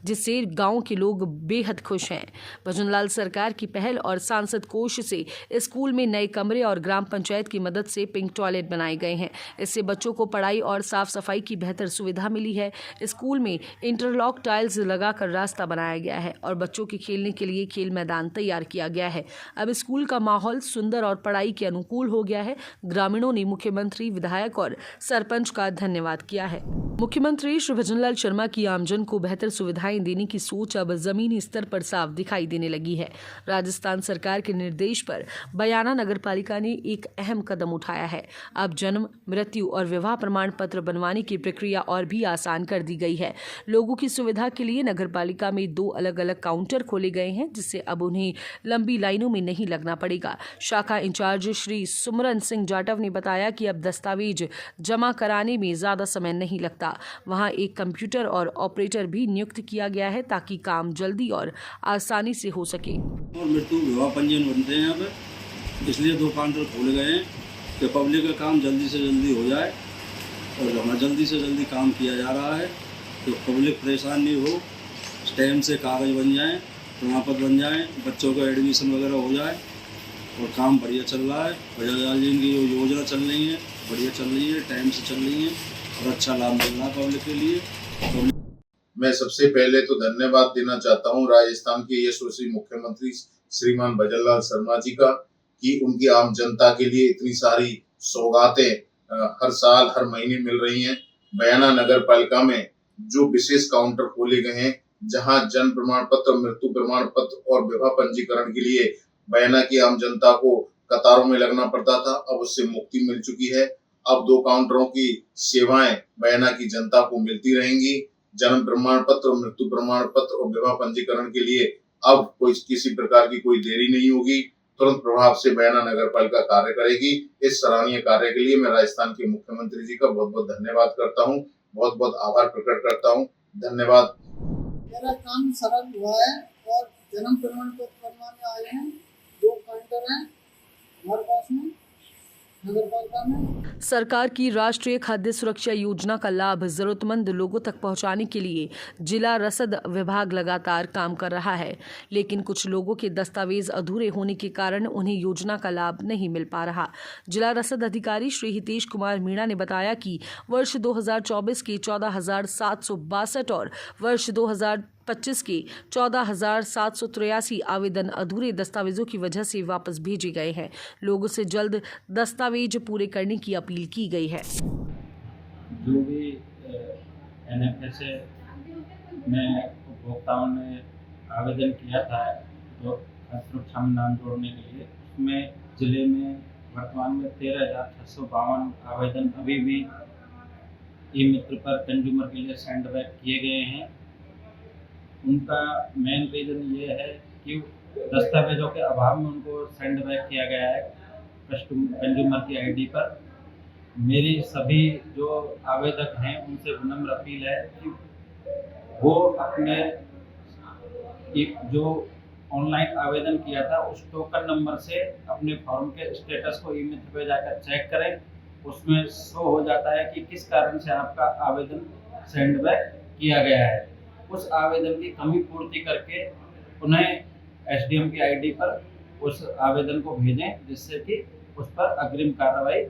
जिससे गांव के लोग बेहद खुश हैं। भजनलाल सरकार की पहल और सांसद कोष से स्कूल में नए कमरे और ग्राम पंचायत की मदद से पिंक टॉयलेट बनाए गए हैं। इससे बच्चों को पढ़ाई और साफ सफाई की बेहतर सुविधा मिली है। स्कूल में इंटरलॉक टाइल्स लगाकर रास्ता बनाया गया है और बच्चों के खेलने के लिए खेल मैदान तैयार किया गया है। अब स्कूल का माहौल सुंदर और पढ़ाई के अनुकूल हो गया है। ग्रामीणों ने मुख्यमंत्री, विधायक और सरपंच का धन्यवाद किया है। मुख्यमंत्री श्री भजनलाल शर्मा की आमजन को बेहतर सुविधाएं देने की सोच अब जमीनी स्तर पर साफ दिखाई देने लगी है। राजस्थान सरकार के निर्देश पर बयाना नगर पालिका ने एक अहम कदम उठाया है। अब जन्म, मृत्यु और विवाह प्रमाण पत्र बनवाने की प्रक्रिया और भी आसान कर दी गई है। लोगों की सुविधा के लिए नगर पालिका में 2 अलग-अलग काउंटर खोले गए हैं जिससे अब उन्हें लंबी लाइनों में नहीं लगना पड़ेगा। शाखा इंचार्ज श्री सुमरन सिंह जाटव ने बताया कि अब दस्तावेज जमा कराने में ज्यादा समय नहीं लगता। वहां एक कंप्यूटर और ऑपरेटर भी नियुक्त किया गया है ताकि काम जल्दी और आसानी से हो सके। और मृत्यु विवाह पंजीयन बनते हैं अब, इसलिए 2 काउंटर खोले गए हैं कि पब्लिक का काम जल्दी से जल्दी हो जाए और हमारा जल्दी से जल्दी काम किया जा रहा है तो पब्लिक परेशान नहीं हो, टाइम से कागज़ बन जाएँ, प्रमाण पत्र बन जाएँ, बच्चों का एडमिशन वगैरह हो जाए और काम बढ़िया चल रहा है। भजनलाल जी की योजना चल रही है, बढ़िया चल रही है, टाइम से चल रही है और अच्छा लाभ मिल रहा है पब्लिक के लिए। मैं सबसे पहले तो धन्यवाद देना चाहता हूं राजस्थान के यशस्वी मुख्यमंत्री श्रीमान भजनलाल शर्मा जी का कि उनकी आम जनता के लिए इतनी सारी सौगातें हर साल हर महीने मिल रही हैं। बयाना नगर पालिका में जो विशेष काउंटर खोले गए हैं, जहां जन्म प्रमाण पत्र, मृत्यु प्रमाण पत्र और विवाह पंजीकरण के लिए बयाना की आम जनता को कतारों में लगना पड़ता था, अब उससे मुक्ति मिल चुकी है। अब 2 काउंटरों की सेवाएं बयाना की जनता को मिलती रहेंगी। जन्म प्रमाण पत्र, मृत्यु प्रमाण पत्र और विवाह पंजीकरण के लिए अब कोई किसी प्रकार की कोई देरी नहीं होगी। तुरंत प्रभाव से बयाना नगर पालिका कार्य करेगी। इस सराहनीय कार्य के लिए मैं राजस्थान के मुख्यमंत्री जी का बहुत बहुत धन्यवाद करता हूँ, बहुत बहुत आभार प्रकट करता हूँ। धन्यवाद। मेरा काम सरल हुआ है और जन्म प्रमाण पत्र बनवाने आए हैं। 2 काउंटर हैं हमारे पास में नगर पालिका में। सरकार की राष्ट्रीय खाद्य सुरक्षा योजना का लाभ जरूरतमंद लोगों तक पहुंचाने के लिए जिला रसद विभाग लगातार काम कर रहा है, लेकिन कुछ लोगों के दस्तावेज अधूरे होने के कारण उन्हें योजना का लाभ नहीं मिल पा रहा। जिला रसद अधिकारी श्री हितेश कुमार मीणा ने बताया कि वर्ष 2024 के 14,762 और वर्ष 2025 के 14,783 आवेदन अधूरे दस्तावेजों की वजह से वापस भेजे गए हैं। लोगों से जल्द दस्तावेज पूरे करने की अपील की गई है। जो भी NFSA में उपभोक्ताओं ने आवेदन किया था तो खाद्य सुरक्षा में नाम जोड़ने के लिए, उसमें जिले में वर्तमान में 13,652 आवेदन अभी भी ई मित्र पर कंज्यूमर के लिए सेंड बैक किए गए हैं। उनका मेन रीज़न ये है कि दस्तावेजों के अभाव में उनको सेंड बैक किया गया है कंज्यूमर की आईडी पर। मेरी सभी जो आवेदक हैं उनसे विनम्र अपील है कि वो अपने जो ऑनलाइन आवेदन किया था उस टोकन नंबर से अपने फॉर्म के स्टेटस को ई मित्र पे जाकर चेक करें। उसमें शो हो जाता है कि किस कारण से आपका आवेदन सेंड बैक किया गया है। उस आवेदन की कमी पूर्ति करके उन्हें SDM की आईडी पर उस आवेदन को भेजें, जिससे कि उस पर अग्रिम कार्रवाई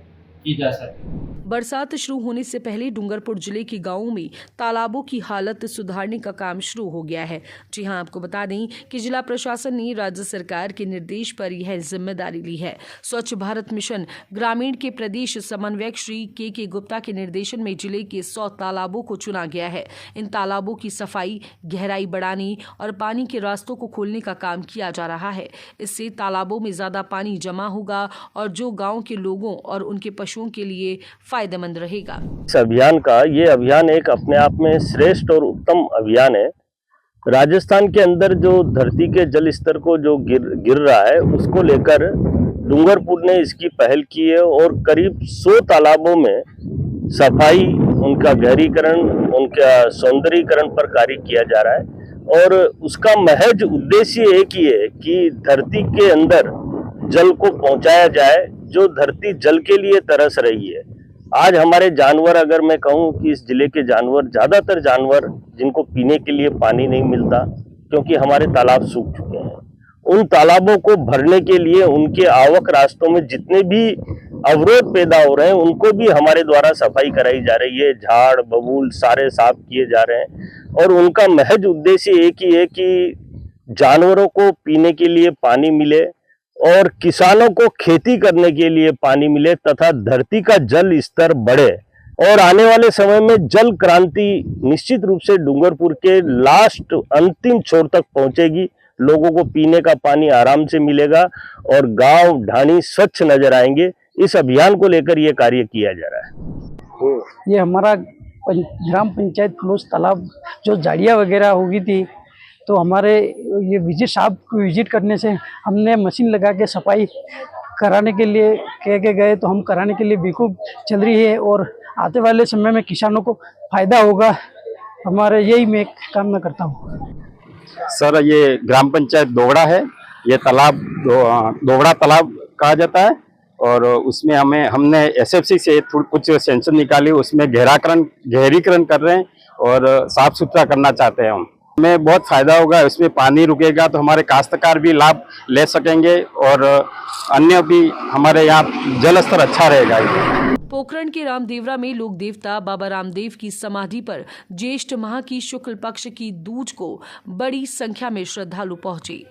की जा सके। बरसात शुरू होने से पहले डूंगरपुर जिले के गांवों में तालाबों की हालत सुधारने का काम शुरू हो गया है। जी हां, आपको बता दें कि जिला प्रशासन ने राज्य सरकार के निर्देश पर यह जिम्मेदारी ली है। स्वच्छ भारत मिशन ग्रामीण के प्रदेश समन्वयक श्री के गुप्ता के निर्देशन में जिले के 100 तालाबों को चुना गया है। इन तालाबों की सफाई, गहराई बढ़ाने और पानी के रास्तों को खोलने का काम किया जा रहा है। इससे तालाबों में ज्यादा पानी जमा होगा और जो गाँव के लोगों और उनके पशुओं के लिए फायदेमंद रहेगा। इस अभियान का ये अभियान एक अपने आप में श्रेष्ठ और उत्तम अभियान है। राजस्थान के अंदर जो धरती के जल स्तर को जो गिर रहा है, उसको लेकर डूंगरपुर ने इसकी पहल की है और करीब 100 तालाबों में सफाई, उनका गहरीकरण, उनका सौंदर्यीकरण पर कार्य किया जा रहा है। और उसका महज उद्देश्य एक ही है कि धरती के अंदर जल को पहुंचाया जाए, जो धरती जल के लिए तरस रही है। आज हमारे जानवर, अगर मैं कहूँ कि इस जिले के जानवर, ज़्यादातर जानवर जिनको पीने के लिए पानी नहीं मिलता क्योंकि हमारे तालाब सूख चुके हैं, उन तालाबों को भरने के लिए उनके आवक रास्तों में जितने भी अवरोध पैदा हो रहे हैं, उनको भी हमारे द्वारा सफाई कराई जा रही है। झाड़ बबूल सारे साफ किए जा रहे हैं और उनका महज उद्देश्य एक ही है कि जानवरों को पीने के लिए पानी मिले और किसानों को खेती करने के लिए पानी मिले तथा धरती का जल स्तर बढ़े। और आने वाले समय में जल क्रांति निश्चित रूप से डूंगरपुर के लास्ट अंतिम छोर तक पहुंचेगी। लोगों को पीने का पानी आराम से मिलेगा और गांव ढाणी स्वच्छ नजर आएंगे। इस अभियान को लेकर ये कार्य किया जा रहा है। ये हमारा ग्राम पंचायत क्लोज तालाब जो झाड़ियाँ वगैरह हो गई थी, तो हमारे ये विजिट साहब को विजिट करने से हमने मशीन लगा के सफाई कराने के लिए कह के गए, तो हम कराने के लिए बिल्कुल चल रही है और आने वाले समय में किसानों को फायदा होगा। हमारे यही मैं कामना करता हूँ। सर, ये ग्राम पंचायत दोवड़ा है। ये तालाब दोवड़ा तालाब कहा जाता है और उसमें हमने SFC से कुछ सेंशन निकाली, उसमें गहरीकरण कर रहे हैं और साफ सुथरा करना चाहते हैं हम। हमें बहुत फायदा होगा, इसमें पानी रुकेगा तो हमारे काश्तकार भी लाभ ले सकेंगे और अन्य भी हमारे यहाँ जल स्तर अच्छा रहेगा। पोखरण के रामदेवरा में लोक देवता बाबा रामदेव की समाधि पर ज्येष्ठ माह की शुक्ल पक्ष की दूज को बड़ी संख्या में श्रद्धालु पहुंचे।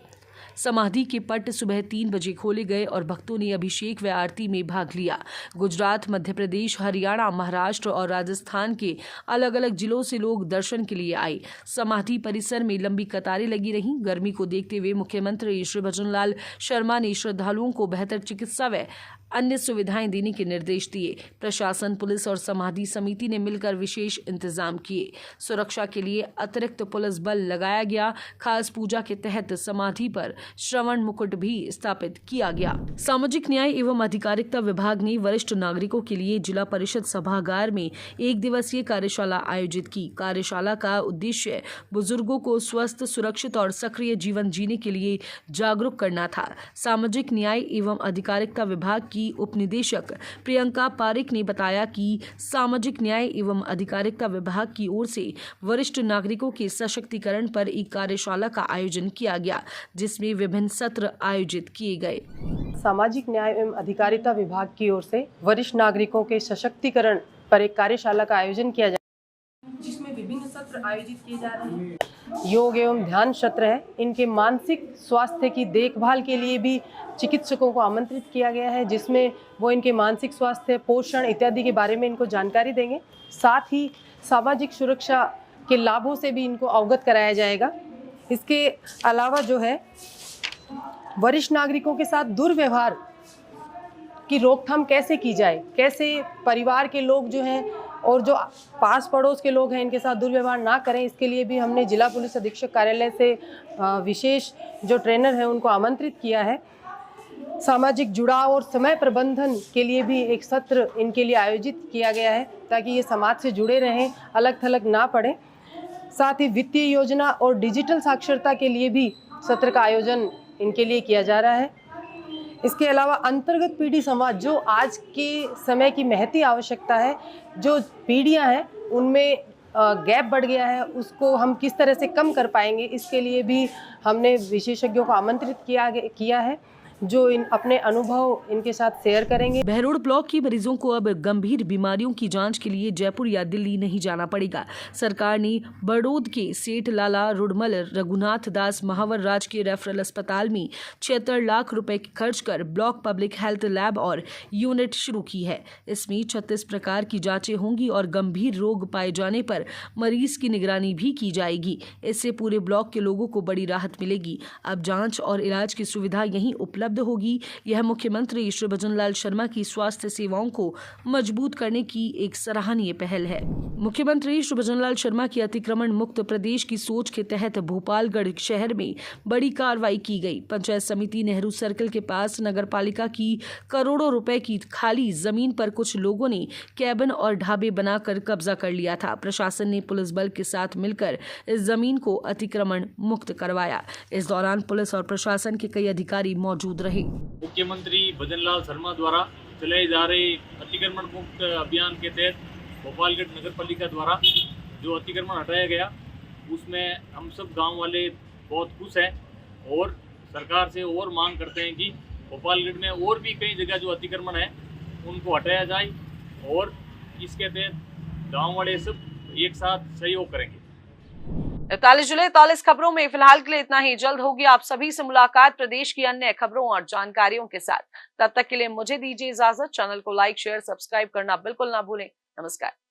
समाधि के पट सुबह 3 बजे खोले गए और भक्तों ने अभिषेक व आरती में भाग लिया। गुजरात, मध्य प्रदेश, हरियाणा, महाराष्ट्र और राजस्थान के अलग अलग जिलों से लोग दर्शन के लिए आए। समाधि परिसर में लंबी कतारें लगी रहीं। गर्मी को देखते हुए मुख्यमंत्री श्री भजनलाल शर्मा ने श्रद्धालुओं को बेहतर चिकित्सा व अन्य सुविधाएं देने के निर्देश दिए। प्रशासन, पुलिस और समाधि समिति ने मिलकर विशेष इंतजाम किए। सुरक्षा के लिए अतिरिक्त पुलिस बल लगाया गया। खास पूजा के तहत समाधि पर श्रवण मुकुट भी स्थापित किया गया। सामाजिक न्याय एवं अधिकारिता विभाग ने वरिष्ठ नागरिकों के लिए जिला परिषद सभागार में 1 दिवसीय कार्यशाला आयोजित की। कार्यशाला का उद्देश्य बुजुर्गों को स्वस्थ, सुरक्षित और सक्रिय जीवन जीने के लिए जागरूक करना था। सामाजिक न्याय एवं अधिकारिता विभाग की उप निदेशक प्रियंका पारिक ने बताया कि सामाजिक न्याय एवं अधिकारिता विभाग की ओर से वरिष्ठ नागरिकों के सशक्तिकरण पर एक कार्यशाला का आयोजन किया गया, जिसमें विभिन्न सत्र आयोजित किए गए। सामाजिक न्याय एवं अधिकारिता विभाग की ओर से वरिष्ठ नागरिकों के सशक्तिकरण पर एक कार्यशाला का आयोजन किया जाए, जिसमें विभिन्न सत्र आयोजित किए जा रहे हैं। योग एवं ध्यान सत्र है। इनके मानसिक स्वास्थ्य की देखभाल के लिए भी चिकित्सकों को आमंत्रित किया गया है, जिसमें वो इनके मानसिक स्वास्थ्य, पोषण इत्यादि के बारे में इनको जानकारी देंगे। साथ ही सामाजिक सुरक्षा के लाभों से भी इनको अवगत कराया जाएगा। इसके अलावा जो है वरिष्ठ नागरिकों के साथ दुर्व्यवहार की रोकथाम कैसे की जाए, कैसे परिवार के लोग जो हैं और जो पास पड़ोस के लोग हैं इनके साथ दुर्व्यवहार ना करें, इसके लिए भी हमने जिला पुलिस अधीक्षक कार्यालय से विशेष जो ट्रेनर हैं उनको आमंत्रित किया है। सामाजिक जुड़ाव और समय प्रबंधन के लिए भी एक सत्र इनके लिए आयोजित किया गया है, ताकि ये समाज से जुड़े रहें, अलग थलग ना पड़े। साथ ही वित्तीय योजना और डिजिटल साक्षरता के लिए भी सत्र का आयोजन इनके लिए किया जा रहा है। इसके अलावा अंतर्गत पीढ़ी समाज, जो आज के समय की महती आवश्यकता है, जो पीढ़ियां हैं उनमें गैप बढ़ गया है, उसको हम किस तरह से कम कर पाएंगे, इसके लिए भी हमने विशेषज्ञों को आमंत्रित किया है, जो अपने अनुभव इनके साथ शेयर करेंगे। बहरोड ब्लॉक के मरीजों को अब गंभीर बीमारियों की जांच के लिए जयपुर या दिल्ली नहीं जाना पड़ेगा। सरकार ने बड़ौद के सेठ लाला रुडमल रघुनाथ दास महावर राजकीय रेफरल अस्पताल में 76 लाख रुपए खर्च कर ब्लॉक पब्लिक हेल्थ लैब और यूनिट शुरू की है। इसमें 36 प्रकार की जांचें होंगी और गंभीर रोग पाए जाने पर मरीज की निगरानी भी की जाएगी। इससे पूरे ब्लॉक के लोगों को बड़ी राहत मिलेगी। अब जांच और इलाज की सुविधा यहीं उपलब्ध होगी। यह मुख्यमंत्री श्री भजनलाल शर्मा की स्वास्थ्य सेवाओं को मजबूत करने की एक सराहनीय पहल है। मुख्यमंत्री श्री भजनलाल शर्मा की अतिक्रमण मुक्त प्रदेश की सोच के तहत भोपालगढ़ शहर में बड़ी कार्रवाई की गई। पंचायत समिति नेहरू सर्कल के पास नगरपालिका की करोड़ों रुपए की खाली जमीन पर कुछ लोगों ने कैबिन और ढाबे बनाकर कब्जा कर लिया था। प्रशासन ने पुलिस बल के साथ मिलकर इस जमीन को अतिक्रमण मुक्त करवाया। इस दौरान पुलिस और प्रशासन के कई अधिकारी मौजूद रहे। मुख्यमंत्री भजनलाल शर्मा द्वारा चलाए जा रहे अतिक्रमण मुक्त अभियान के तहत भोपालगढ़ नगर पालिका द्वारा जो अतिक्रमण हटाया गया, उसमें हम सब गांव वाले बहुत खुश हैं और सरकार से और मांग करते हैं कि भोपालगढ़ में और भी कई जगह जो अतिक्रमण है उनको हटाया जाए और इसके तहत गाँव वाले सब एक साथ सहयोग करेंगे। 41 जुलाई 41 खबरों में फिलहाल के लिए इतना ही। जल्द होगी आप सभी से मुलाकात प्रदेश की अन्य खबरों और जानकारियों के साथ। तब तक के लिए मुझे दीजिए इजाजत। चैनल को लाइक, शेयर, सब्सक्राइब करना बिल्कुल ना भूलें। नमस्कार।